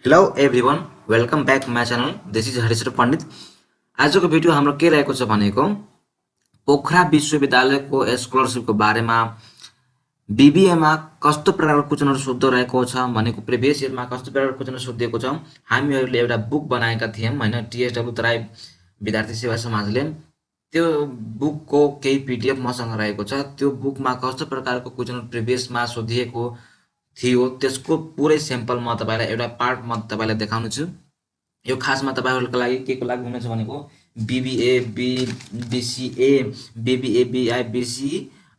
Hello everyone, welcome back my channel. This is Harishwar Pandit. आजको video हाम्रो के रहेको छ भनेको पोखरा विश्वविद्यालयको स्कलरसिपको बारेमा बीबीएमा कस्तो प्रकारको क्वेसनहरू सोध्दो रहेको छ भनेको प्रिभियस इयरमा कस्तो प्रकारको क्वेसनहरू सोधिएको छ। हामीहरूले एउटा बुक बनाएका थियौँ होइन, टिएसडब्ल्यू तराई विद्यार्थी सेवा समाजले। त्यो बुकको केही पिडिएफ मसँग रहेको छ। त्यो बुकमा कस्तो प्रकारको क्वेसनहरू प्रिभियसमा सोधिएको थियो त्यसको पुरै स्याम्पल म तपाईँलाई एउटा पार्ट म तपाईँलाई देखाउनु छु। यो खासमा तपाईँहरूको लागि के को लागि हुनेछ भनेको BBA BCA BBA BI BC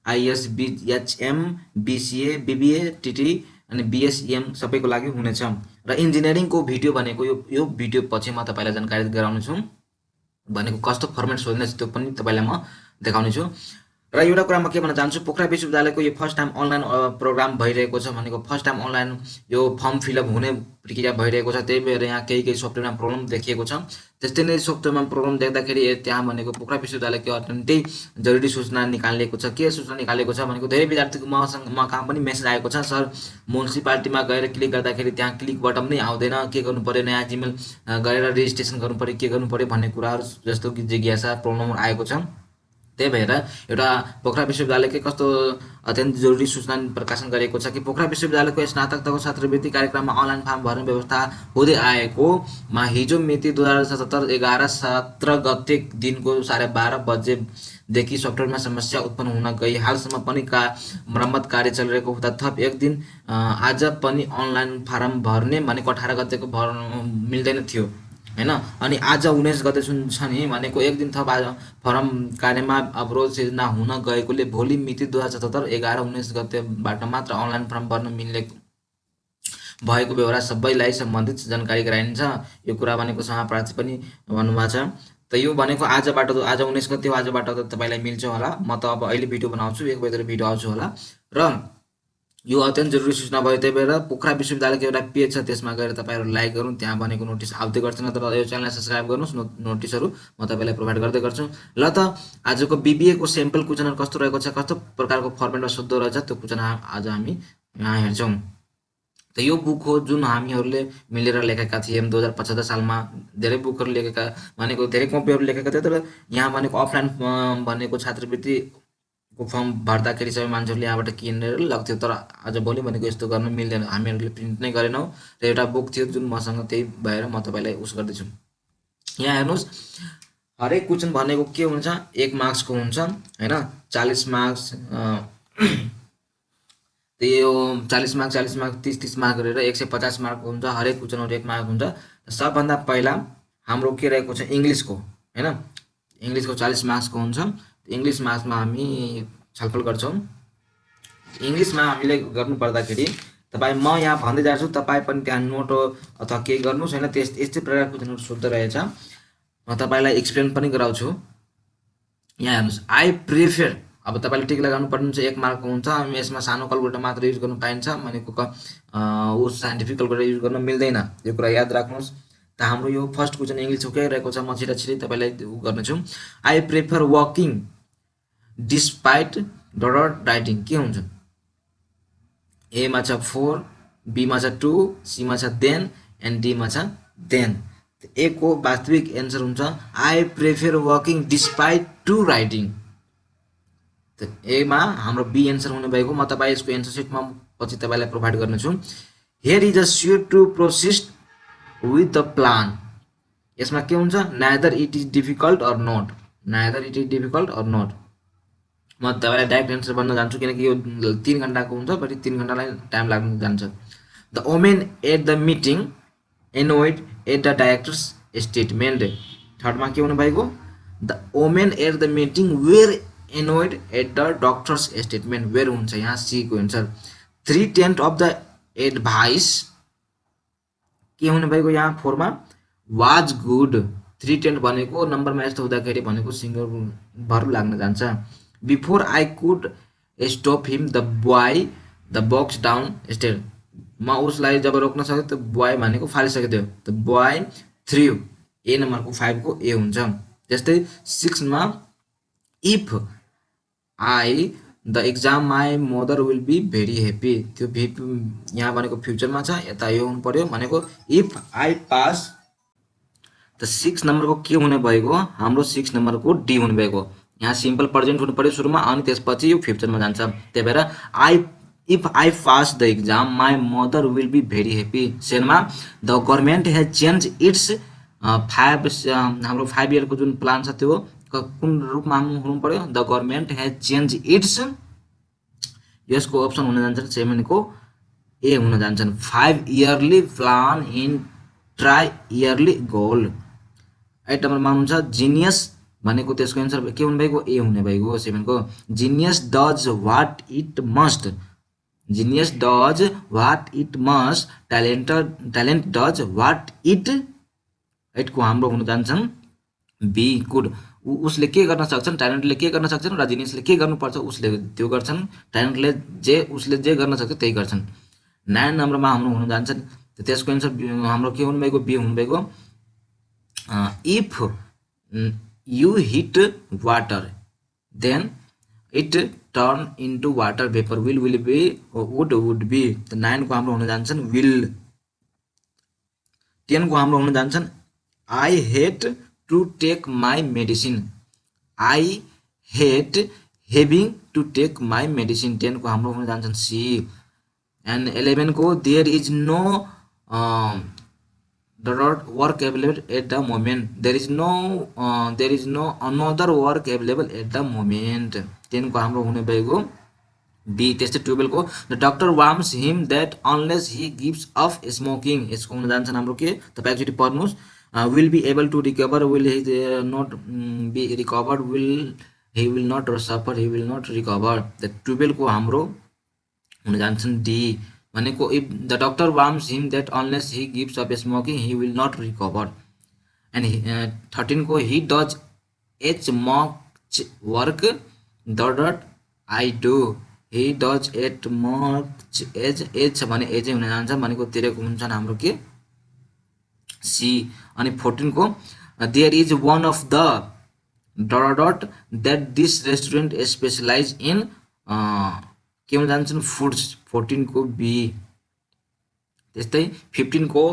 IS BHM BCA BBA TT अनि बीएसएम सबैको लागि हुनेछ। र इन्जिनियरिङको भिडियो भनेको यो भिडियो पछि म तपाईँलाई जानकारी गराउने छु भनेको कस्तो फर्मेट सोध्नेछ त्यो पनि तपाईँलाई म देखाउने छु। र एउटा कुरा म के भन्न चाहन्छु, पोखरा विश्वविद्यालयको यो फर्स्ट टाइम अनलाइन प्रोग्राम भइरहेको छ भनेको फर्स्ट टाइम अनलाइन यो फर्म फिलअप हुने प्रक्रिया भइरहेको छ। त्यही भएर यहाँ केही सफ्टवेयरमा प्रब्लम देखिएको छ। त्यस्तै नै सफ्टवेयरमा प्रब्लम देख्दाखेरि त्यहाँ भनेको पोखरा विश्वविद्यालयको अत्यन्तै जरुरी सूचना निकालिएको छ। के सूचना निकालेको छ भनेको धेरै विद्यार्थीको म कहाँ पनि मेसेज आएको छ, सर म्युनिसिपालिटीमा गएर क्लिक गर्दाखेरि त्यहाँ क्लिक बटन नै आउँदैन, के गर्नु पर्यो, नयाँ जिमेल गरेर रेजिस्ट्रेसन गर्नु पर्यो, के गर्नु पर्यो भन्ने कुराहरू जस्तो कि जिज्ञासा प्रब्लमहरू आएको छ। त्यही भएर एउटा पोखरा विश्वविद्यालयकै कस्तो अत्यन्त जरुरी सूचना प्रकाशन गरेको छ कि पोखरा विश्वविद्यालयको स्नातक तहको छात्रवृत्ति कार्यक्रममा अनलाइन फर्म भर्ने व्यवस्था हुँदै आएकोमा हिजो मिति 2077 11/17 गते दिनको 12:30 बजेदेखि सफ्टवेयरमा समस्या उत्पन्न हुन गई। हालसम्म पनि मर्मत कार्य चलिरहेको हुँदा थप एक दिन आज पनि अनलाइन फारम भर्ने भनेको 18 गतेको मिल्दैन थियो होइन। अनि आज 19 गते छ नि भनेको एक दिन थप आज फर्म कार्यमा अवरोध सिर्जना हुन गएकोले भोलि मिति 2077 11-19 गतेबाट मात्र अनलाइन फर्म भर्न मिल्ने भएको व्यवहार सबैलाई सम्बन्धित जानकारी गराइन्छ। यो कुरा भनेको समाप्रार्थी पनि भन्नुभएको छ। त यो भनेको आजबाट आज 19 गते हो, आजबाट त तपाईँलाई मिल्छ होला। म त अब अहिले भिडियो बनाउँछु, एक बजेर भिडियो आउँछु होला। र यो अत्यन्त जरुरी सूचना भयो। त्यही भएर पोखरा विश्वविद्यालयको एउटा पेज छ, त्यसमा गएर तपाईँहरू लाइक गर्नु, त्यहाँ भनेको नोटिस आउँदै गर्छ। नत्र यो च्यानललाई सब्सक्राइब गर्नुहोस्, नोटिसहरू म तपाईँलाई प्रोभाइड गर्दै गर्छु। ल त आजको बीबीएको स्याम्पल क्वेसनहरू कस्तो रहेको छ, कस्तो प्रकारको फर्मेटमा सोध्दो रहेछ त्यो क्वेसन आज हामी यहाँ हेर्छौँ। त यो बुक हो जुन हामीहरूले मिलेर लेखेका थियौँ 2075 सालमा। धेरै बुकहरू लेखेका भनेको धेरै कपीहरू लेखेका थिए, तर यहाँ भनेको अफलाइन भनेको छात्रवृत्ति को फर्म भर्दाखेरि सबै मान्छेहरूले यहाँबाट किनेर लग्थ्यो, तर आजभोलि भनेको यस्तो गर्न मिल्दैन। हामीहरूले प्रिन्ट नै गरेनौँ र एउटा बुक थियो जुन मसँग, त्यही भएर म तपाईँलाई उस गर्दैछु। यहाँ हेर्नुहोस्, हरेक क्वेसन भनेको के हुन्छ, 1 मार्क्सको हुन्छ होइन। 40 मार्क्स त्यो 40 मार्क्स 30 मार्क गरेर 150 मार्क हुन्छ। हरेक क्वेसनहरू 1 मार्क हुन्छ। सबभन्दा पहिला हाम्रो के रहेको छ, इङ्ग्लिसको होइन। इङ्ग्लिसको 40 मार्क्सको हुन्छ। इङ्ग्लिस मार्क्समा हामी छलफल गर्छौँ। इङ्ग्लिसमा हामीले गर्नु पर्दाखेरि तपाईँ म यहाँ भन्दै जान्छु, तपाईँ पनि त्यहाँ नोट अथवा केही गर्नुहोस् होइन। यस्तै प्रकारको क्वेसनहरू सोध्दो रहेछ। म तपाईँलाई एक्सप्लेन पनि गराउँछु। यहाँ हेर्नुहोस्, आई प्रिफर, अब तपाईँले टिक लगाउनु पर्ने हुन्छ, 1 मार्कको हुन्छ। यसमा सानो क्यालकुलेटर मात्र युज गर्नु पाइन्छ भनेको उस साइन्टिफिक क्यालकुलेटर युज गर्न मिल्दैन, यो कुरा याद राख्नुहोस्। त हाम्रो यो फर्स्ट क्वेसन इङ्ग्लिसको के रहेको छ, म छिटै तपाईँलाई गर्नेछु। I prefer walking despite writing के हुन्छ, एमा छ 4, बीमा छ 2, सीमा छ देन एन्ड डीमा छ देन। ए को वास्तविक एन्सर हुन्छ I prefer walking despite to writing. त एमा हाम्रो बी एन्सर हुने भएको। म तपाईँ यसको एन्सर सिटमा पछि तपाईँलाई प्रोभाइड गर्नेछु। Here is a sure to proceed with the plan. यसमा के हुन्छ, neither it is difficult or not, neither it is difficult or not. म तपाईँलाई डाइरेक्ट एन्सर भन्न जान्छु किनकि यो 3 घन्टाको हुन्छ, बट 3 घन्टालाई टाइम लाग्न जान्छ। The women at the meeting annoyed at the directors statement. थर्डमा के हुनु भएको, the women at the meeting were annoyed at the doctors statement. Were हुन्छ यहाँ सीको एन्सर। 3/10 अफ द एडभाइस के हुने भएको यहाँ 4मा वाज गुड। 3/10 भनेको नम्बरमा यस्तो हुँदाखेरि भनेको सिङ्गल भर्ब लाग्न जान्छ। Before I could stop him the boy the box down stair. म उसलाई जब रोक्न सक्यो त बोय भनेको फालिसकेको थियो, त बोय थ्रियो, ए नम्बरको 5 को ए हुन्छ। त्यस्तै 6मा if I the exam my mother will be very happy, त्यो यहाँ भनेको फ्युचरमा छ, यता यो हुनु पर्यो भनेको इफ आई पास। त 6 नम्बरको के हुने भएको, हाम्रो 6 नम्बरको डी हुने भएको। यहाँ सिम्पल प्रेजेन्ट हुनु पर्यो सुरुमा, अनि त्यसपछि यो फ्युचरमा जान्छ। त्यही भएर if I pass the exam my mother will be very happy. सेनमा the government has change its हाम्रो 5 इयरको जुन प्लान छ त्यो कुन रूपमा हुनु पर्यो, the government has change it's. यसको अप्सन हुन जान्छ 7 को ए हुन जान्छन् 5 yearly plan in try yearly goal. 8 नम्बरमा हुनुहुन्छ जिनियस भनेको, त्यसको एन्सर के हुने भएको, ए हुने भएको 7 को। Genius does what it must, genius does what it must, talent does what it. 8 को हाम्रो हुन जान्छन् बी कुड। उसले के गर्न सक्छन्, ट्यालेन्टले के गर्न सक्छन् र जिनियसले के गर्नुपर्छ उसले त्यो गर्छन्, ट्यालेन्टले उसले जे गर्न सक्छ त्यही गर्छन्। 9 नम्बरमा हाम्रो हुन जान्छन्, त्यसको एन्सर हाम्रो के हुनु भएको, बी हुनु भएको। If you heat water then it turn into water vapour, will be would be. त 9 को हाम्रो हुन जान्छन् विल। 10 को हाम्रो हुन जान्छन् I hate to take my medicine, I hate having to take my medicine. 10 को हाम्रो हुन जान्छन् सी। एन्ड 11 को there is no work available at the moment, there is no another work available at the moment. 10 को हाम्रो हुने भएको B. त्यस्तै 12 को the doctor warns him that unless he gives off smoking. यसको हुन जान्छन् हाम्रो के, तपाईँ एकचोटि पढ्नुहोस्। Will be able to recover, will he not be recovered, he will not suffer, he will not recover. The 12 को हाम्रो हुन जान्छन् डी भनेको if the doctor warns him that unless he gives off smoking he will not recover. And 13 को he does as much work dot I do, he does at much as भने एजै हुन जान्छ भनेको तिरेको हुन्छन् हाम्रो के सी। अनि 14 को there is one of the dot that this restaurant specialise in के हुन जान्छन् फुड्स। 14 को बी। त्यस्तै 15 को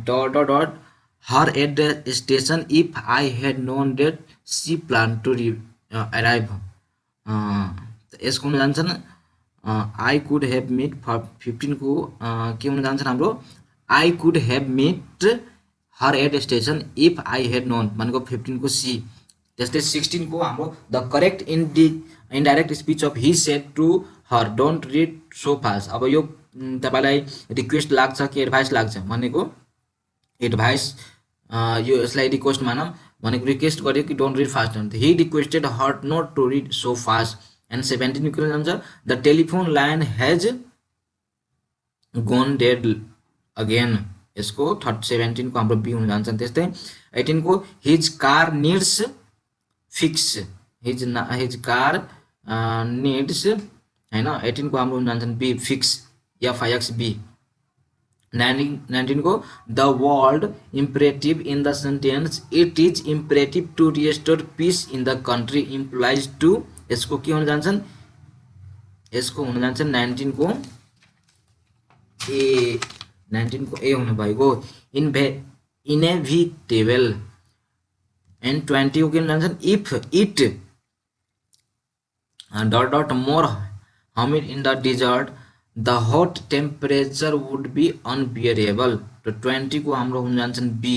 dot her at the station if I had known that she plan to arrive. यसको हुन जान्छन् आई कुड हेभ मिट। 15 को के हुन जान्छन् हाम्रो I could have met her at station if I had known भनेको 15 को सी। त्यस्तै 16 को हाम्रो the correct indirect speech of he said to her don't read so fast. अब यो तपाईँलाई रिक्वेस्ट लाग्छ कि एडभाइस लाग्छ भनेको एडभाइस, यो यसलाई रिक्वेस्ट मानौँ भनेको रिक्वेस्ट गर्यो कि don't read fast. He requested her not to read so fast. And 17 को जान्छ the telephone line has gone dead again. यसको 17 को हाम्रो बी हुन जान्छ। त्यस्तै 18 को हिज कार निड्स फिक्स, हिज कार निड्स हैन। 18 को हाम्रो हुन जान्छन् बी फिक्स, FIX बी। 19 को the world imperative in the sentence it is imperative to restore peace in the country implies to. यसको के हुन जान्छन्, यसको हुन जान्छन् 19 को ए। 19 को ए हुनु भएको इनेभिटेबल। एन्ड 20 को के हुन जान्छन् if it dot more humid in the desert the hot temperature would be unbearable। तो 20 को हाम्रो हुन जान्छन् बी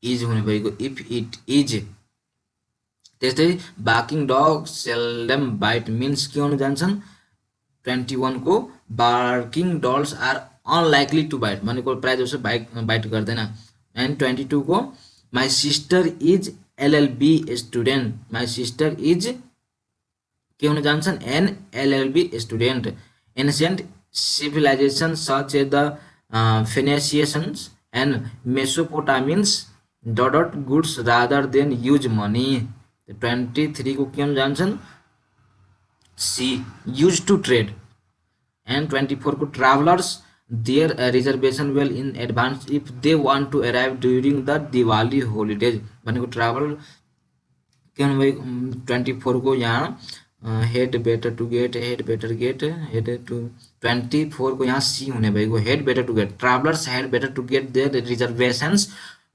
इज हुने भएको इफ इट इज। त्यस्तै barking dog seldom bite means के हुन जान्छन् 21 को barking dogs are unlikely to bite भनेको प्रायः जसो बाइट गर्दैन। एन्ड 22 को my sister is LLB student, my sister is के हुन जान्छन् an LLB student. Ancient civilisation such as the Phoenicians and Mesopotamians dot goods rather than use money. 23 को के हुन जान्छन् C use to trade. And 24 को travellers their reservation well in advance if they want to arrive during the Diwali holidays भनेको travel के हुनु भएको 24 को यहाँ had better to get, had better get, had to 24 को यहाँ सी हुने भएको, had better to get, travellers had better to get their reservations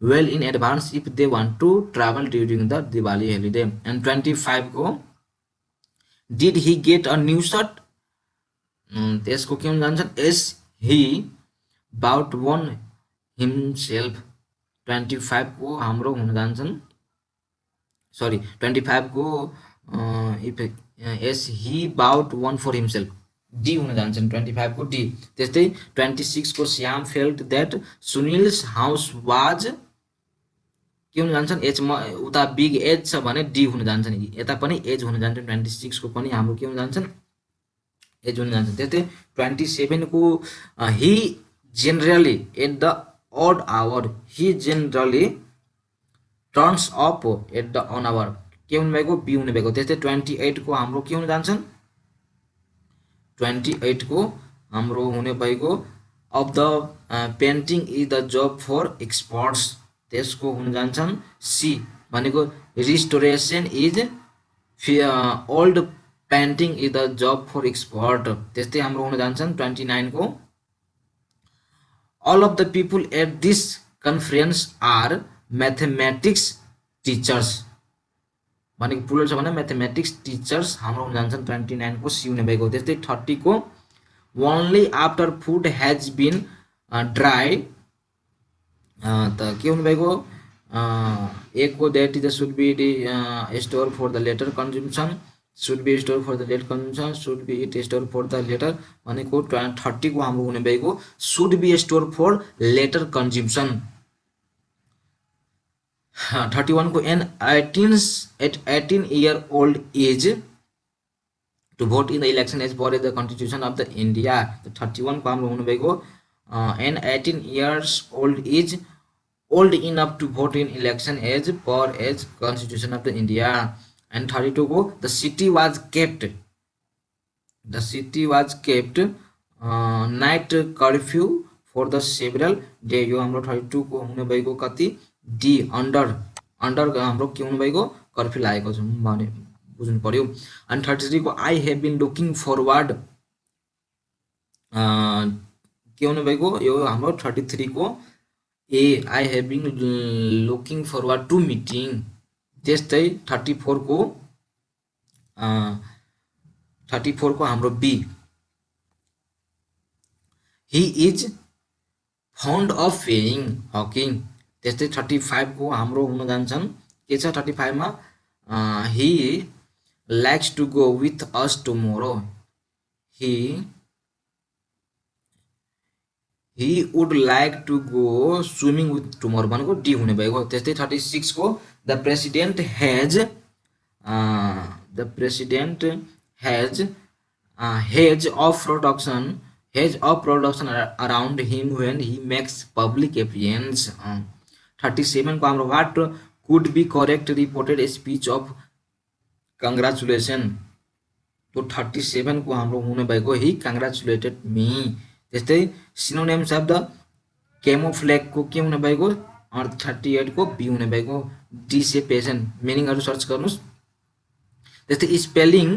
well in advance if they want to travel during the Diwali holiday. And 25 को did he get a new sort, त्यसको के हुन जान्छन्, as he bought one himself. 25 को हाम्रो हुन जान्छन्, sorry 25 को if as he bought one for himself, D हुन जान्छन् 25 को डी। त्यस्तै 26 को Shyam felt that Sunil's house was, के हुन जान्छन्, एजमा उता बिग एज छ भने डी हुन जान्छन्, यता पनि एज हुन जान्छन्। 26 को पनि हाम्रो के हुन जान्छन्, एज हुन जान्छन्। त्यस्तै 27 को he generally at the odd hour, he generally turns up at the on hour, के हुने भएको, बी हुने भएको। त्यस्तै 28 को हाम्रो के हुन जान्छन्, 28 को हाम्रो हुने भएको of the painting is the job for experts, त्यसको हुन जान्छन् सी भनेको restoration is old painting is the job for expert. त्यस्तै हाम्रो हुन जान्छन् 29 को all of the people at this conference are mathematics teachers, भनेको प्लुरल छ भने म्याथमेटिक्स टिचर्स हाम्रो हुन जान्छन् 29 को सी हुने भएको। त्यस्तै 30 को only after food has been dry, त के हुने भएको, एक को that is should be store for the later consumption, should be stored for the late consumption, should be it stored for the later, भनेको 30 को हाम्रो हुने भएको should be stored for later consumption। 31 को an 18-year old age to vote in the election as per the constitution of the India। 31 को हाम्रो हुने भएको an 18 years old age old enough to vote in election as per as constitution of the India। And 32 को the city was kept night curfew for the several day, यो हाम्रो 32 को हुने भएको कति, डी अंडर हाम्रो के हुने भएको, कर्फ्यू लागेको छ भने बुझ्नु पर्यो। अनि 33 को I have been looking forward, के हुने भएको, यो हाम्रो 33 को A I have been looking forward to meeting. त्यस्तै 34 को हाम्रो B he is fond of playing hockey. त्यस्तै 35 को हाम्रो हुन जान्छन्, के छ 35 मा, he likes to go with us tomorrow, he would like to go swimming with tomorrow, भनेको डी हुने भएको। त्यस्तै 36 को the president has hedge of production around him when he makes public appearance। 37 को हाम्रो what could be correct reported a speech of congratulation, तो 37 को हाम्रो हुने भएको he congratulated me। त्यस्तै सिनोनिम शब्द कैमोफ्लेग को के हुने भएको, और 38 को बी हुने भएको, डिसेपेसन, मिनिङहरु सर्च गर्नुस्। त्यस्तै spelling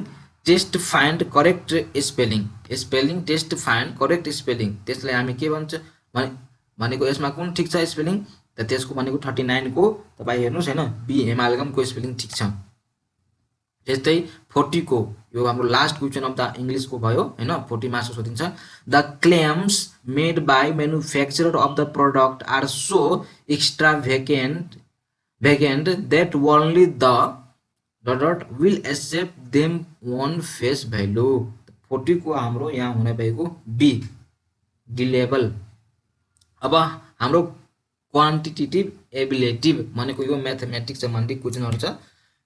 test find correct spelling test find correct spelling, त्यसलाई हामी के भन्छ भनेको, यसमा कुन ठीक छ स्पेलिङ, त त्यसको भनेको 39 को तपाई हेर्नुस् हैन, बी एमालगम को स्पेलिङ ठीक छ। त्यस्तै 40 को यो हाम्रो last question of the English को भयो हैन, 40 मार्क्स सोधिन्छ। The claims made by manufacturer of the product are so extravagant that only the dot will accept them on face value। 40 को हाम्रो यहाँ हुने भएको बी डिलेबल। अब हाम्रो क्वान्टिटेटिभ एबिलिटिभ भनेको यो म्याथमेटिक्स सम्बन्धी क्वेशनहरु छ।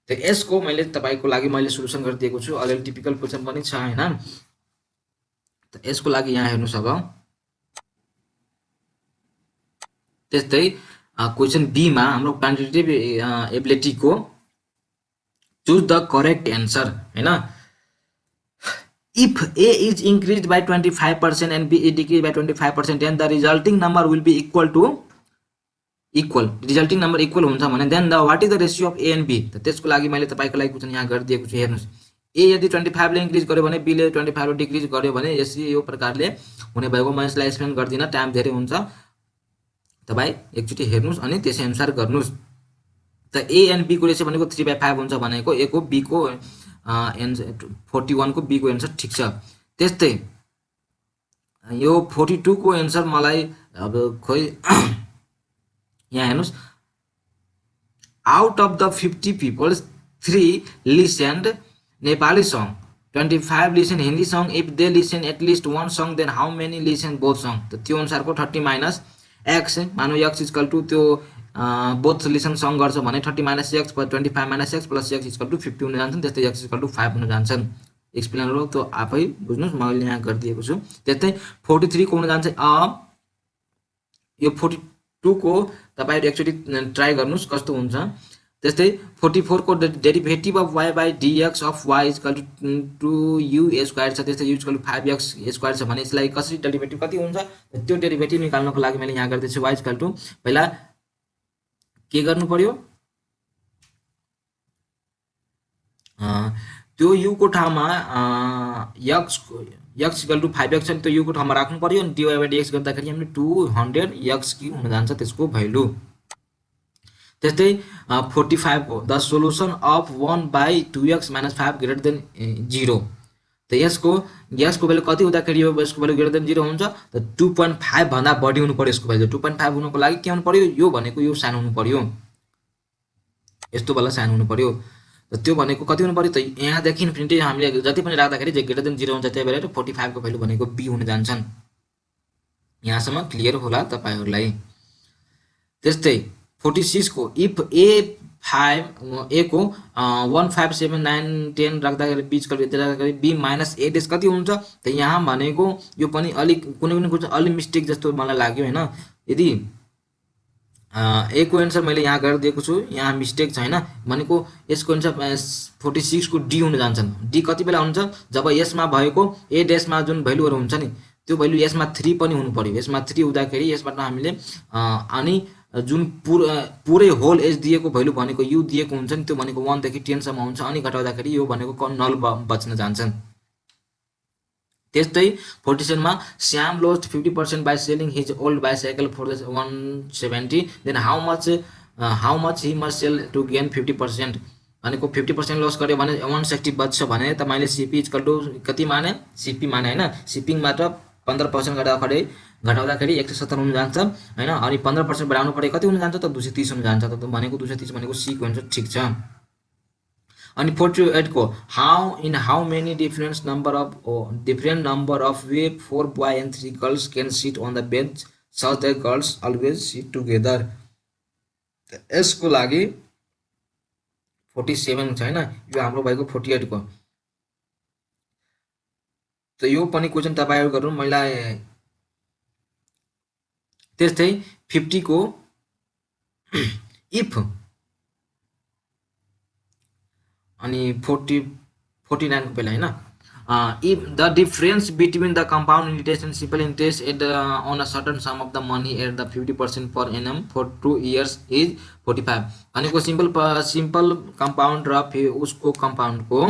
त यसको मैले तपाईको लागि मैले सोलुसन गरिदिएको छु, अलिअलि टिपिकल क्वेशन पनि छ हैन। त यसको लागि यहाँ हेर्नुस्। अब त्यस्तै क्वेशन बी मा हाम्रो क्वान्टिटेटिभ एबिलिटी को चुज द करेक्ट आन्सर हैन। If A is increased by 25% and B is decreased by 25%, then the resulting number will be equal। Resulting number equal हुन्छ भने then the what is the ratio of A and B. त त्यसको लागि मैले तपाईको लागि question यहाँ गरिदिएको छु, हेर्नुस्। ए यदि 25 ले इन्क्रिज गर्यो भने बी ले 25 ले डिक्रिज गर्यो भने यसरी यो प्रकारले हुने भएको। म यसलाई एक्सप्लेन गर्दिनँ, टाइम धेरै हुन्छ, तपाईँ एकचोटि हेर्नुहोस् अनि त्यसै अनुसार गर्नुहोस्। त ए एन्ड बी को रेसियो भनेको 3/5 हुन्छ भनेको ए को बी को एन्सर 41 को बी को एन्सर ठिक छ। त्यस्तै यो 42 को एन्सर मलाई अब खोइ यहाँ हेर्नुहोस्, out of the 50 peoples 3 listened Nepali song, 25 listen Hindi song, if they listen at least 1 song then how many listen both song. त त्यो अनुसारको 30 माइनस एक्स, मानव एक्स इक्वल टू त्यो बोथ लिसन सङ गर्छ भने 30 minus x plus 25 minus x plus x equal to 50 हुन जान्छन्। त्यस्तै एक्स इक्वल टू 5 हुन जान्छन्। एक्सप्लेन हो त्यो आफै बुझ्नुहोस्, मैले यहाँ गरिदिएको छु। त्यस्तै 43 को हुन जान्छ यो 42 को तपाईहरु एकचोटि ट्राई गर्नुस् कस्तो हुन्छ। त्यस्तै 44 को derivative of y by dx of y equal to 2u square छ। त्यस्तै u equal two 5x square छ भने यसलाई कसरी डेरिभेटिभ कति हुन्छ त्यो डेरिभेटिभ निकाल्नको लागि मैले यहाँ गर्दै छु। y इक्वल टू पहिला के गर्नु पर्यो, त्यो u को ठाउँमा x इक्वल टू 5x छ, त्यो u को ठाउँमा राख्नु पर्यो अनि dy बाइ dx गर्दाखेरि हामीले 200x क्यूब हुन जान्छ त्यसको भ्यालु। त्यस्तै 45 को the solution of 1 by 2x minus 5 greater than 0। त यसको भ्यालु कति हुँदाखेरि यसको भ्यालु ग्रेटर देन 0 हुन्छ। त 2.5 भन्दा बढी हुनु पर्यो यसको भ्यालु। 2.5 हुनको लागि के हुनु पर्यो, यो भनेको यो सानो हुनु पर्यो, यस्तो वाला सानो हुनु पर्यो। त त्यो भनेको कति हुनु पर्यो त यहाँदेखि इन्फिनिटी हामीले जति पनि राख्दाखेरि जे ग्रेटर देन 0 हुन्छ, त्यही भएर 45 को भ्यालु भनेको बी हुन जान्छन्। यहाँसम्म क्लियर होला तपाईहरुलाई। त्यस्तै 46 को इफ ए को 1 5 7 9 10 राख्दाखेरि बीच राख्दाखेरि बी माइनस ए डेस कति हुन्छ। त यहाँ भनेको यो पनि अलि कुनै कुछ अलि मिस्टेक जस्तो मलाई लाग्यो हैन। यदि ए को एन्सर मैले यहाँ गरिदिएको छु, यहाँ मिस्टेक छैन भनेको यसको एन्सर 46 को डी हुन जान्छन्। डी कति बेला हुन्छ जब यसमा भएको ए डेसमा जुन भ्यालुहरु हुन्छ नि त्यो भ्यालु यसमा 3 पनि हुनु पर्यो। यसमा 3 हुँदाखेरि यसबाट हामीले अनि जुन पुरै होल एज दिएको भ्यालु भनेको यु दिएको हुन्छ नि त्यो भनेको 1 देखि 10 सम्म हुन्छ अनि घटाउँदाखेरि यो भनेको नल बच्न जान्छन्। त्यस्तै 47 मा Shyam lost 50% by selling his old bicycle for 170 then how much he must sell to gain 50%। भनेको 50% लस गर्यो भने 160 बच्छ भने तपाईले सीपी इक्वल टु कति माने, सीपी माने हैन, शिपिङबाट 15% घटाउँदाखेरि 170 हुन जान्छ हैन। अनि 15% बढाउनु पर्यो कति हुन जान्छ त 230 हुन जान्छ। त भनेको 230 भनेको सी को हुन्छ ठीक छ। अनि 48 को how many different number of way 4 boy and 3 girls can sit on the bench such that girls always sit together. यसको लागि 47 छ हैन, यो हाम्रो भएको 48 को। त यो पनि क्वेशन तपाईहरु गर्नु मलाई। त्यस्तै 50 को इफ अनि 49 को बेला हैन, if the difference between the compound interest and simple interest at on a certain sum of the money at the 50% per annum for 2 years is 45। भनेको सिम्पल कम्पाउन्ड र उसको कम्पाउन्ड को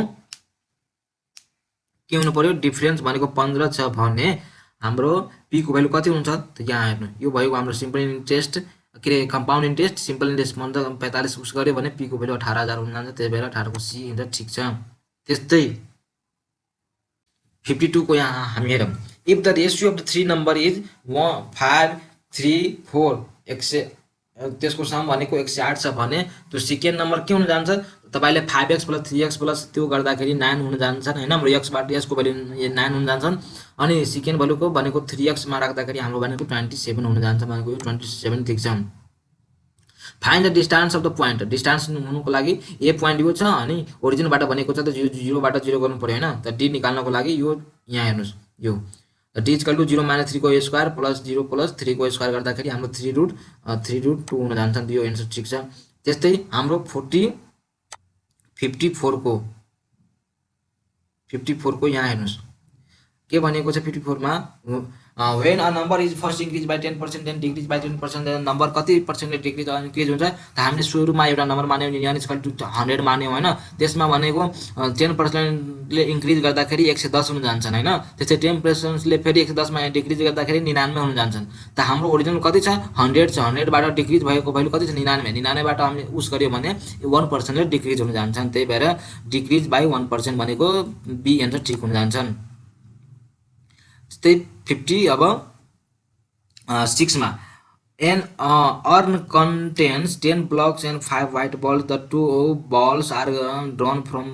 के हुनु पर्यो, डिफरेन्स भनेको 15 छ भने हाम्रो पी को भ्यालु कति हुन्छ त यहाँ हेर्नु, यो भएको हाम्रो सिम्पल इन्ट्रेस्ट के रे कम्पाउन्ड इन्ट्रेस्ट सिम्पल इन्ट्रेस्ट भन्दा 45 उस गर्यो भने पी को भ्यालु 18000 हुन जान्छ। त्यही भएर 18 को सी हुन्छ ठीक छ। त्यस्तै 52 को यहाँ हामी हेरौं, if the ratio of the 3 number is 5 3 4 त्यसको सम भनेको 108 छ भने त्यो सेकेन्ड नम्बर के हुन जान्छ तपाईले 5x + 3x प्लस त्यो गर्दाखेरि 9 हुन जान्छन् हैन। हाम्रो x बाट यसको भ्यालु 9 हुन जान्छन् अनि सेकेन्ड भ्यालुको भनेको 3x मा राख्दाखेरि हाम्रो भनेको 27 हुन जान्छ भनेको यो 27 ठीक छ। Find the distance of the point, distance हुनुको लागि ए पोइन्ट यो छ अनि ओरिजिन बाट भनेको छ त 0 बाट 0 गर्नु पर्यो हैन। त डी निकाल्नको लागि यो यहाँ हेर्नुस्, यो डी इक्वल टु 0 - 3 को स्क्वायर प्लस 0 प्लस 3 को स्क्वायर गर्दाखेरि हाम्रो 3√2 हुन जान्छ। यो एन्सर ठीक छ। त्यस्तै हाम्रो 54 को यहाँ हेर्नुस् के भनेको छ 54 मा when a number is first increase by 10% then decrease by 10%, then number कति पर्सेन्टले डिक्रिज इन्क्रिज हुन्छ त हामीले सुरुमा एउटा नम्बर मान्यौँ n इक्वल टु 100 मान्यौँ होइन। त्यसमा भनेको 10%ले इन्क्रिज गर्दाखेरि 110 हुन जान्छन् होइन। त्यस्तै 10%ले फेरि 110मा डिक्रिज गर्दाखेरि 99 हुन जान्छन्। त हाम्रो ओरिजिनल कति छ 100 छ, 100बाट डिक्रिज भएको भ्यालु कति छ 99, 99बाट हामीले उस गर्यो भने 1%ले डिक्रिज हुन जान्छन्। त्यही भएर डिक्रिज बाई 1% भनेको बी एन्सर ठिक हुन जान्छन्। त्यस्तै 50 अब 6 मा an urn contains 10 blocks and 5 white balls. The 2 balls are drawn from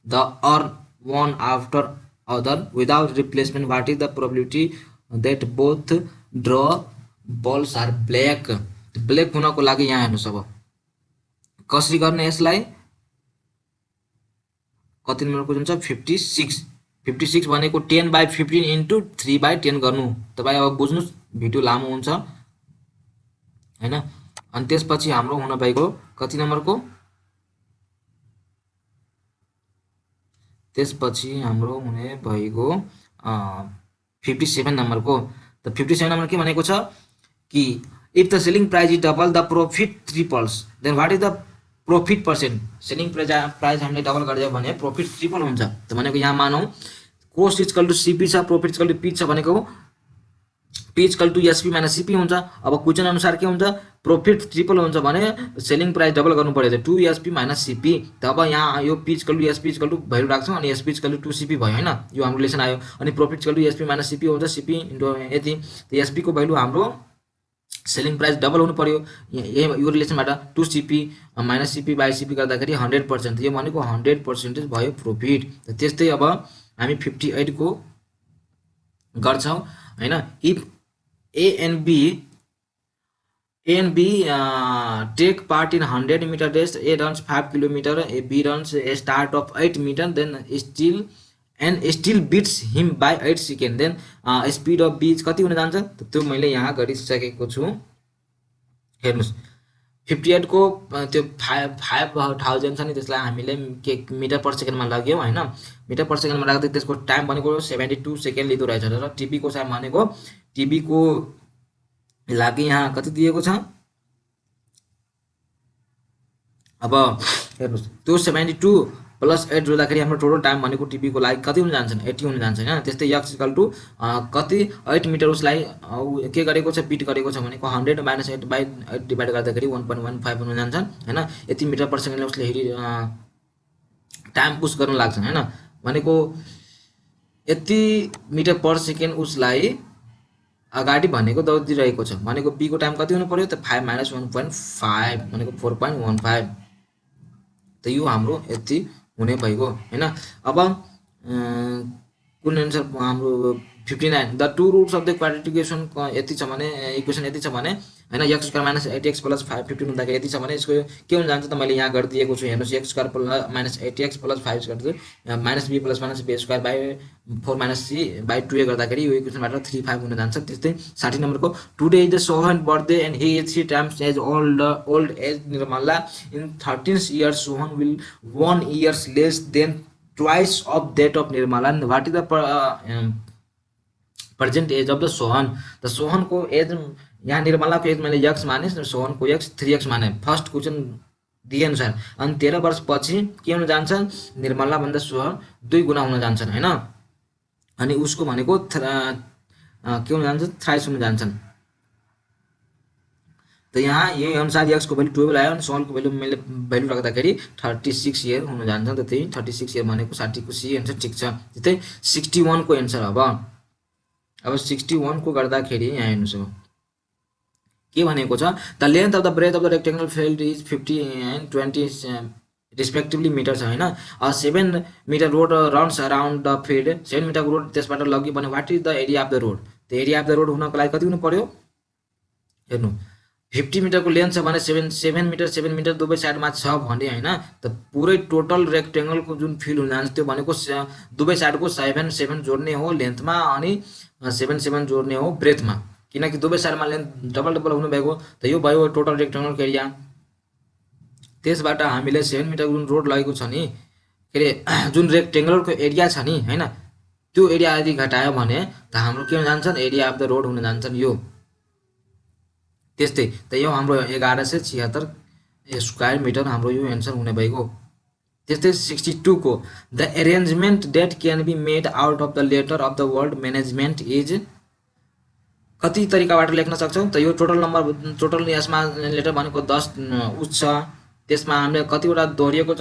the urn one after other without replacement. What is the probability that both draw balls are black? Black हुनको लागि यहाँ हेर्नुहोस् अब कसरी गर्ने यसलाई, कति नम्बरको हुन्छ 56। 56 भनेको 10/15 इन्टु 3/10 गर्नु। तपाईँ अब बुझ्नुहोस्, भिडियो लामो हुन्छ हैन। अनि त्यसपछि हाम्रो हुन भएको कति नम्बरको, त्यसपछि हाम्रो हुने भएको 57 नम्बरको। त 57 नम्बर के भनेको छ कि if the selling price is double the profit triples then what is the profit percent. Selling price हामीले डबल गरिदियो भने प्रॉफिट ट्रिपल हुन्छ। त भनेको यहाँ मानौँ कोस्ट इक्वल टु सीपी छ, प्रॉफिट इक्वल टु पी छ भनेको P equal to SP minus CP हुन्छ। अब क्वेशन अनुसार के हुन्छ, प्रॉफिट ट्रिपल हुन्छ भने सेलिङ प्राइस डबल गर्नु पर्यो, 2 एसपी माइनस सीपी। तब यहाँ यो P equal to SP equal to value राख्छौँ अनि एसपी इक्वल टु 2 सीपी भयो होइन। यो हाम्रो रिलेसन आयो। अनि profit equal to SP minus CP हुन्छ, सीपी इन्टु यति। त एसपी को भ्यालु हाम्रो सेलिङ प्राइस डबल हुनु पर्यो। यो रिलेसनबाट 2 CP minus CP by CP गर्दाखेरि 100%, यो भनेको 100% भयो प्रॉफिट। त्यस्तै अब हामी 58 को गर्छौँ हैन। If A and B take part in 100 metre race, A runs 5 kilometre, A B runs a start of 8 metre then still beats him by 8 second, देन स्पिड अफ बी कति हुन जान्छ। त्यो मैले यहाँ गरिसकेको छु हेर्नुहोस्। 58 को त्यो 5000 छ नि, त्यसलाई हामीले के मिटर पर सेकेन्डमा लग्यौँ होइन। मिटर पर सेकेन्डमा राख्दै त्यसको टाइम भनेको 72 सेकेन्ड लिँदो रहेछ र टिभी को टाइम भनेको टिभी को लागि यहाँ कति दिएको छ। अब हेर्नुहोस् त्यो 72 प्लस 8 जोड्दाखेरि हाम्रो टोटल टाइम भनेको टिभी को लागि कति हुन जान्छन् 80 हुन जान्छ हैन। त्यस्तै x इक्वल टु कति 8 मिटर उसलाई के गरेको छ बिट गरेको छ भनेको 100 माइनस 8/8 डिभाइड गर्दाखेरि 1.15 हुन जान्छन् हैन। यति मिटर पर सेकेन्डले उसले हेरि टाइम पुश गर्न लाग्छन् हैन। भनेको यति मिटर पर सेकेन्ड उसलाई अगाडि भनेको दौडिरहेको छ भनेको b को टाइम कति हुनु पर्यो त 5 माइनस 1.5 भनेको 4.15। त यो हाम्रो यति हुने भएको हैन। अब कुन आन्सर हाम्रो 59 the two roots of the quadratic equation यति छ भने इक्वेसन यति छ भने हैन, x square minus 8x plus 515 हुँदाखेरि यति छ भने यसको के हुन जान्छ त मैले यहाँ गरिदिएको छु हेर्नुस्। x square plus minus 8x plus 5 गर्दा minus b plus minus b square by 4 minus c by 2a गर्दाखेरि यो इक्वेसनबाट 35 हुन जान्छ। त्यस्तै 60 नम्बरको today is the Sohan birthday and he is 3 times age old age Nirmala in 13 years Sohan will 1 years less than twice of that of Nirmala. What is the present age of the Sohan. त सोहन को as यहाँ निर्मला को एज मैले x माने, सोहन को x 3x माने first question दिए अनुसार। अनि 13 वर्ष पछि के हुन जान्छ निर्मला भन्दा सोहन 2 गुना हुन जान्छन् हैन। अनि उसको भनेको के हुन जान्छ थ्राइस हुन जान्छन्। त यहाँ यही अनुसार x को भ्यालु 12 आयो अनि सोहन को भ्यालु मैले भ्यालु राख्दाखेरि 36 इयर हुन जान्छ। त त्यही 36 इयर भनेको 60 को सी एन्सर ठीक छ। त्यस्तै 61 को एन्सर अब 61 को गर्दाखेरि यहाँ हेर्नुस् के भनेको छ the length of the breadth of the rectangular field is 50 and 20 respectively metre छ हैन। 7 metre road runs around the field, 7 metre road त्यसबाट लग्यो भने what is the area of the road. The area of the road हुनको लागि कति हुनु पर्यो हेर्नु। 50 मिटर को लेन्थ छ भने 7 मिटर दुवै साइडमा छ भने हैन। त पुरै टोटल रेक्टेंगल को जुन फिल्ड हुन जान्छ त्यो भनेको दुवै साइडको 7 जोड्ने हो लेन्थमा अनि 7 जोड्ने हो ब्रेथमा, किनकि दुवै साइडमा लेन्थ डबल हुनु भएको। त यो भयो टोटल रेक्टेंगलको एरिया। त्यसबाट हामीले 7 मिटर जुन रोड लगेको छ नि के रे जुन रेक्टेंगलको एरिया छ नि हैन त्यो एरिया यदि घटायो भने त हाम्रो के हुन जान्छन्, एरिया अफ द रोड हुन जान्छन् यो। त्यस्तै त यो हाम्रो 1176 स्क्वायर मिटर हाम्रो यो एन्सर हुने भएको। त्यस्तै 62 को the arrangement that can be made out of the letter of the word management is, कति तरिकाबाट लेख्न सक्छौँ त यो टोटल नम्बर, टोटल यसमा लेटर भनेको 10 उच्च छ, त्यसमा हामीले कतिवटा दोहोरिएको छ,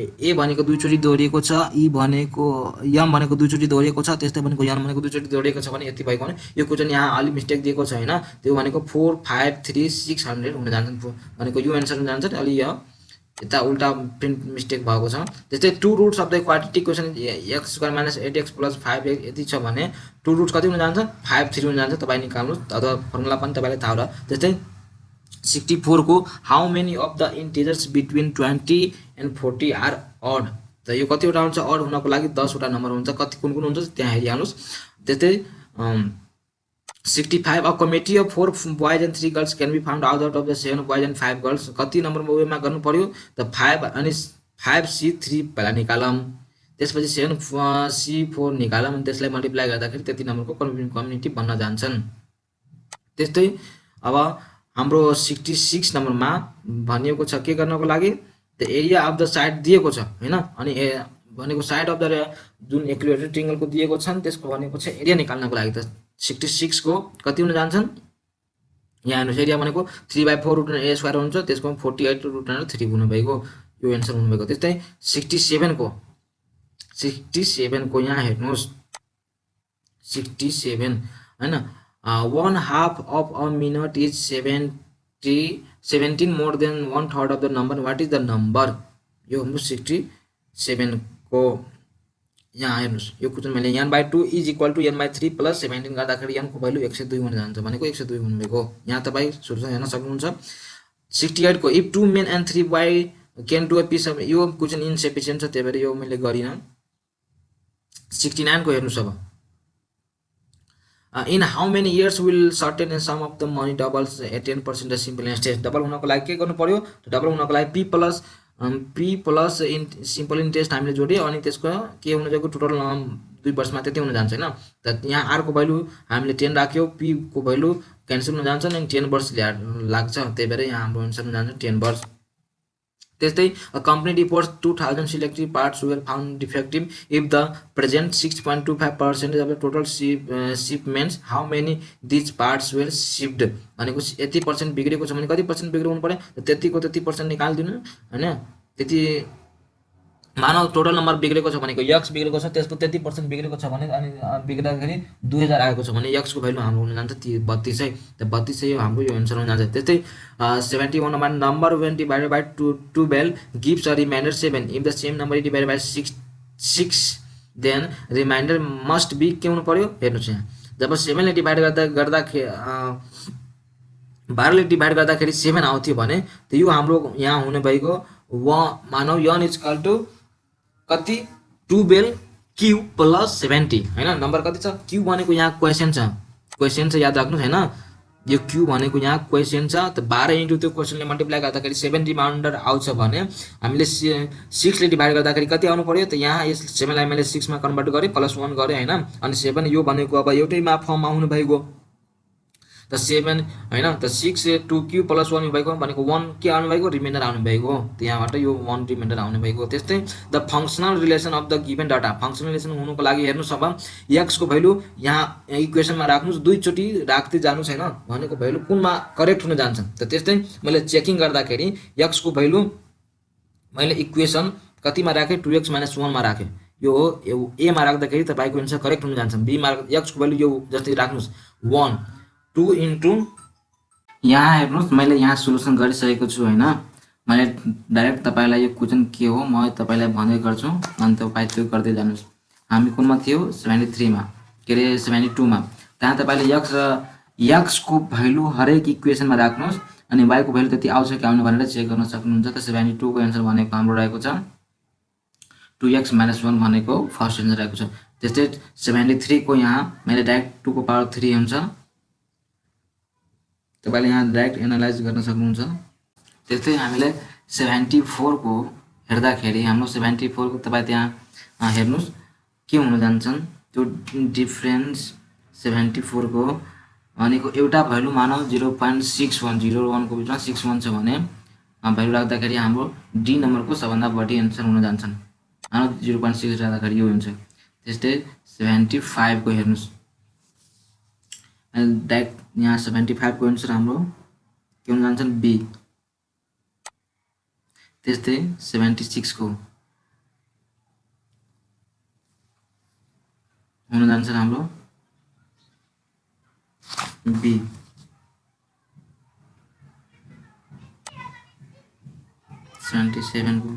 ए भनेको दुईचोटि दोहोरिएको छ, ई भनेको यम भनेको दुईचोटि दोहोरिएको छ, त्यस्तै भनेको यन भनेको दुईचोटि दोहोरिएको छ भने यति भएको भने यो क्वेसन यहाँ अलि मिस्टेक दिएको छ हैन, त्यो भनेको 4 5 3 600 हुन जान्छन् भनेको यो एन्सर हुन जान्छ। अलि यो यता उल्टा प्रिन्ट मिस्टेक भएको छ। त्यस्तै 2 roots of the quadratic question x square minus 8x plus 5x यति छ भने 2 रुट्स कति हुन जान्छ, 5 3 हुन जान्छ। तपाईं निकाल्नुस् अथवा फर्मुला पनि तपाईलाई थाहा होला। त्यस्तै 64 को how many of the integers between 20 and 40 are odd, त यो कतिवटा हुन्छ अड हुनको लागि 10 वटा नम्बर हुन्छ, कति कुन कुन हुन्छ त्यहाँ हेरिहाल्नुस्। त्यस्तै 65 a committee of 4 boys and 3 girls can be found out of the 7 boys and 5 girls, कति नम्बरमा वेमा गर्नु पर्यो त 5 अनि 5C3 पहिला निकालौँ, त्यसपछि 7C4 निकालौँ अनि त्यसलाई मल्टिप्लाई गर्दाखेरि त्यति नम्बरको कम्युनिटी बन्न जान्छन्। त्यस्तै अब हाम्रो 66 नम्बरमा भनिएको छ के गर्नको लागि त एरिया अफ द साइड दिएको छ हैन, अनि भनेको साइड अफ द जुन इक्विलेटरल ट्रायंगलको दिएको छ त्यसको भनेको छ एरिया निकाल्नको लागि। त 66 को कति हुन जान्छन्, यहाँ हेर्नुस् एरिया भनेको 3/4 रुट a स्क्वायर हुन्छ, त्यसको 48 रुट 3 हुनु भएको यो एन्सर हुनु भएको। त्यस्तै 67 को यहाँ हेर्नुस् 67 हैन, 1/2 of a minute is 17 more than 1/3 of the number, what is the number, यो हाम्रो 67 को यहाँ हेर्नुस् यो क्वेसन मैले n/2 is equal to n/3 plus 17 गर्दाखेरि n को भ्यालु 102 हुन जान्छ भनेको 102 हुनु भएको। यहाँ तपाईं सुरुमा हेर्न सक्नुहुन्छ। 68 को if 2 men and 3 boys can do a piece of, यो क्वेसन इनसफिसिएन्ट छ त्यही भएर यो मैले गरिन। 69 को हेर्नुस् अब in how many years will certain sum of the money doubles at 10% simple interest, double हुनको लागि के गर्नु पर्यो त डबल हुनको लागि p प्लस सिम्पल इन्ट्रेस्ट हामीले जोड्यो अनि त्यसको के हुन जाको टोटल 2 वर्षमा त्यति हुन जान्छ हैन। त यहाँ r को भ्यालु हामीले 10 राख्यो, p को भ्यालु क्यान्सल हुन जान्छ अनि 10 वर्ष लाग्छ, त्यही भएर यहाँ हाम्रो आन्सर हुन जान्छ 10 वर्ष। त्यस्तै a company reports 2000 selected parts were found defective if the present 6.25% of the total shipments, how many these parts were shipped, भनेको यति % बिग्रेको छ भने कति % बिग्रिनु पर्यो त्यतिको त्यति % निकाल्दिनु हैन। त्यति मानव टोटल नम्बर बिग्रेको छ भनेको x बिग्रेको छ त्यसको त्यति % बिग्रेको छ भने अनि बिग्रदाखेरि 2000 आएको छ भने x को भ्यालु हाम्रो हुन जान्छ 32 है, त 32 यो हाम्रो यो आन्सर हुन जान्छ। त्यस्तै 71 मा number when divided by 12 gives a remainder 7 if the same number is divided by 6 then remainder must be के हुनु पर्यो हेर्नुस् यहाँ जब 7 ले डिवाइड गर्दा 12 ले डिवाइड गर्दाखेरि 7 आउँथ्यो भने त यो हाम्रो यहाँ हुने भएको मानव n इज इक्वल टु कति 12 q प्लस 70 हैन। नम्बर कति छ q भनेको यहाँ क्वेशन छ याद राख्नुस् हैन, यो q भनेको यहाँ क्वेशन छ त 12 इन्टु त्यो क्वेशनले मल्टिप्लाई गर्दाखेरि 7 रिमाइन्डर आउँछ भने हामीले 6 ले डिवाइड गर्दाखेरि कति आउनु पर्यो त यहाँ यस 7 लाई मैले 6 मा कन्भर्ट गरे प्लस 1 गरे हैन, अनि 7 यो भनेको अब एउटैमा फर्ममा आउनु भएको त 7 हैन, त 6 2q प्लस 1 भएको भनेको 1 के आउनु भएको रिमाइन्डर आउनु भएको, त यहाँबाट यो 1 रिमाइन्डर आउनु भएको। त्यस्तै the functional relation of the given data, functional relation हुनुको लागि हेर्नुस् अब x को भ्यालु यहाँ इक्वेसनमा राख्नुस् दुई चोटी राख्दै जानुस् हैन, भनेको भ्यालु कुनमा करेक्ट हुन जान्छ। त त्यस्तै मैले चेकिङ गर्दाखेरि x को भ्यालु मैले इक्वेसन कतिमा राखे 2x - 1 मा राखे, यो a मा राख्दाखेरि तपाईको आन्सर करेक्ट हुन जान्छ। b मा x को भ्यालु यो जस्तै राख्नुस् 1 2 इन्टु यहाँ हेर्नुस् मैले यहाँ सोलुसन गरिसकेको छु हैन, मैले डाइरेक्ट तपाईलाई यो क्वेशन के हो म तपाईलाई भन्दै गर्छु अनि तपाई त्यो गर्दै जानुस्। हामी कुनमा थियो 73 मा के रे 72 मा, त्यहाँ तपाईले x को भ्यालु हरेक इक्वेसनमा राख्नुस् अनि y को भ्यालु त्यति आउँछ कि आउन भनेर चेक गर्न सक्नुहुन्छ। त 72 को आन्सर भनेको हाम्रो रहेको छ 2x - 1 भनेको फर्स्ट आन्सर रहेको छ। त्यस्तै 73 को यहाँ मैले डाइरेक्ट 2 को पावर 3 हुन्छ, तपाईले यहाँ डाइरेक्ट एनालाइज गर्न सक्नुहुन्छ। त्यस्तै हामीले 74 को हेर्दाखेरि हाम्रो 74 को तपाई त्यहाँ हेर्नुस् के हुन जान्छन् त्यो डिफरेन्स 74 को भनेको एउटा भ्यालु मानौ 0.6101 को बिचमा 61 छ भने भ्यालु राख्दाखेरि हाम्रो डी नम्बरको सबभन्दा बढी एन्सर हुन जान्छन्। मानौ 0.6 राख्दाखेरि यो हुन्छ। त्यस्तै 75 को हेर्नुस्, डाइरेक्ट यहाँ 75 को एन्सर हाम्रो के हुन जान्छन् बी। त्यस्तै 76 को हुन जान्छ हाम्रो बी। 77 को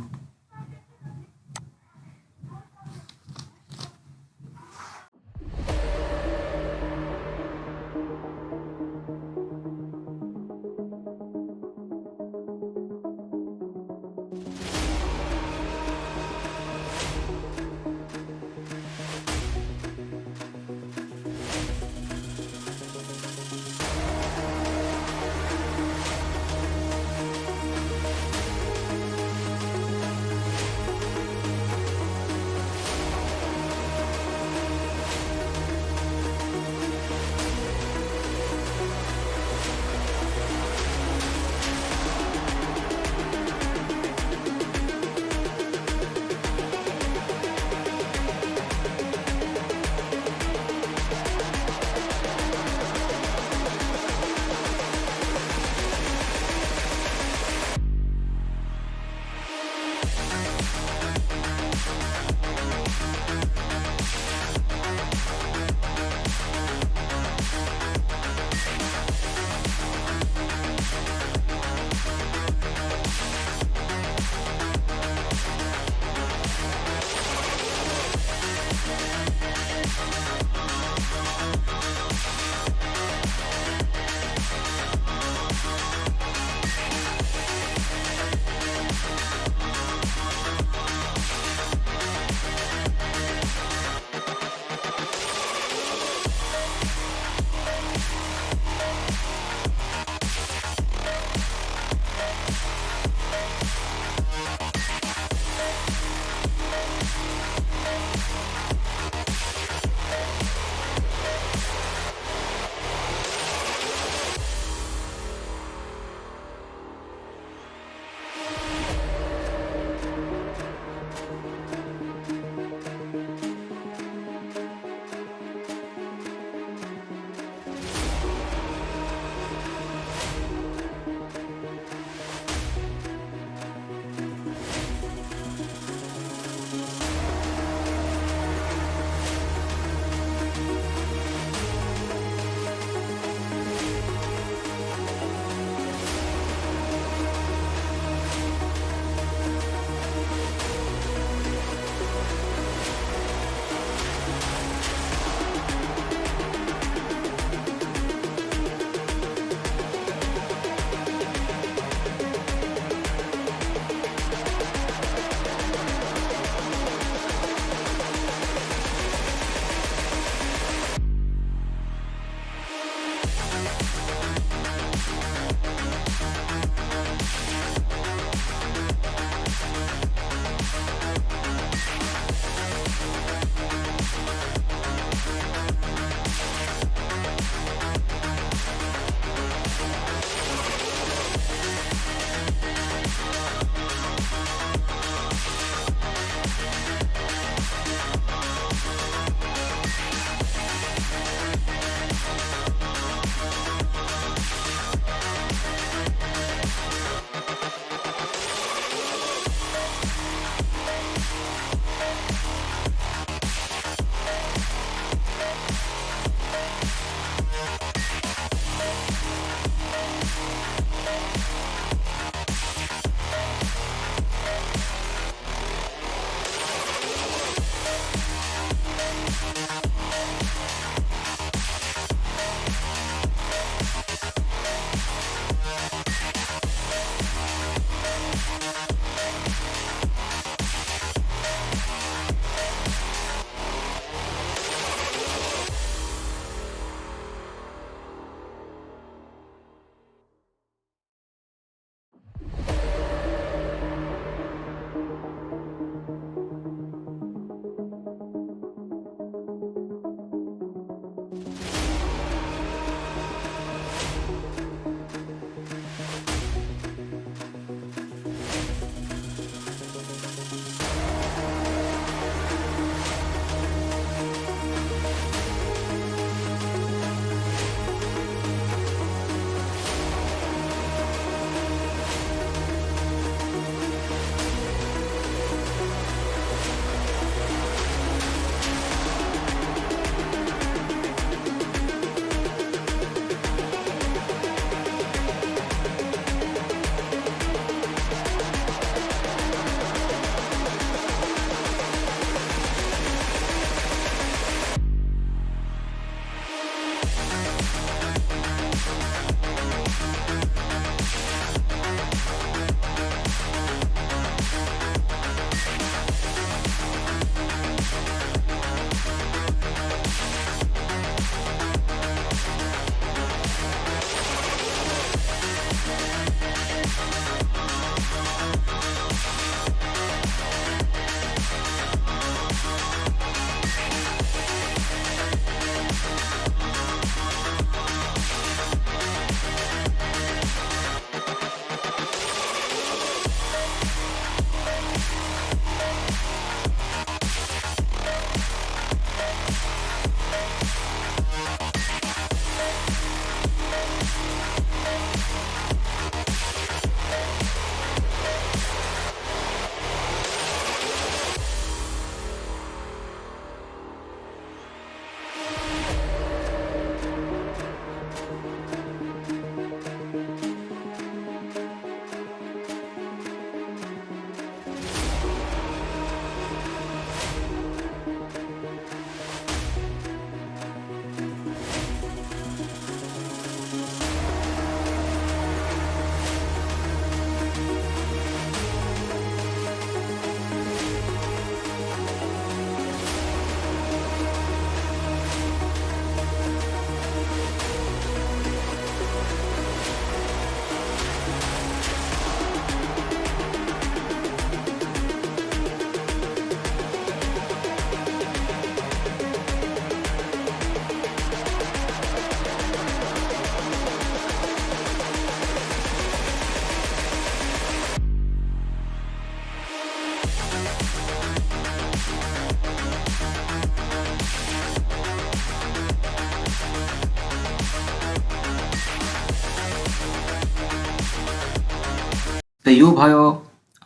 यो भयो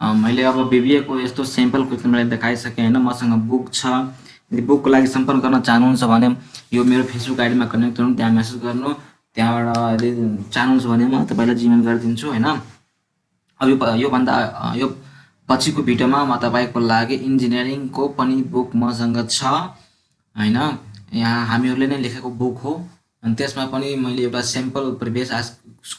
मैले अब BBA को यस्तो सिम्पल क्वेसन मैले देखाइसकेँ होइन। मसँग बुक छ, यदि बुकको लागि सम्पर्क गर्न चाहनुहुन्छ भने यो मेरो फेसबुक आइडीमा कनेक्ट गर्नु, त्यहाँ मेसेज गर्नु, त्यहाँबाट यदि चाहनुहुन्छ भने म तपाईँलाई जिमेल गरिदिन्छु होइन। अब यो पछिको भिडियोमा म तपाईँको लागि इन्जिनियरिङको पनि बुक मसँग छ होइन। यहाँ हामीहरूले नै लेखेको बुक हो अनि त्यसमा पनि मैले एउटा सिम्पल प्रिभियस आस्क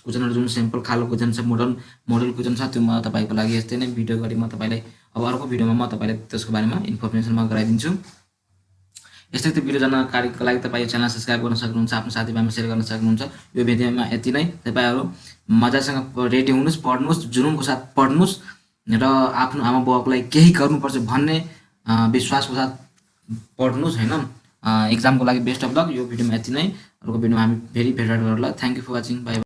क्वेसनहरू जुन सिम्पल खालको क्वेसन छ, मोडल क्वेसन छ, त्यो म तपाईँको लागि यस्तै नै भिडियो गरी म तपाईँलाई अब अर्को भिडियोमा म तपाईँलाई त्यसको बारेमा इन्फर्मेसन म गराइदिन्छु। यस्तै त्यो भिडियो जानकारीको लागि तपाईँ च्यानल सब्सक्राइब गर्न सक्नुहुन्छ, आफ्नो साथीभाइमा सेयर गर्न सक्नुहुन्छ। यो भिडियोमा यति नै। तपाईँहरू मजासँग रेडी हुनुहोस्, पढ्नुहोस्, जुनुनको साथ पढ्नुहोस् र आफ्नो आमा बुवाको लागि केही गर्नुपर्छ भन्ने विश्वासको साथ पढ्नुहोस् होइन। एक्जामको लागि बेस्ट अफ लक। यो भिडियोमा यति नै। अर्को भिडियोमा हामी फेरि भेट गरौँला। Thank you for watching. By.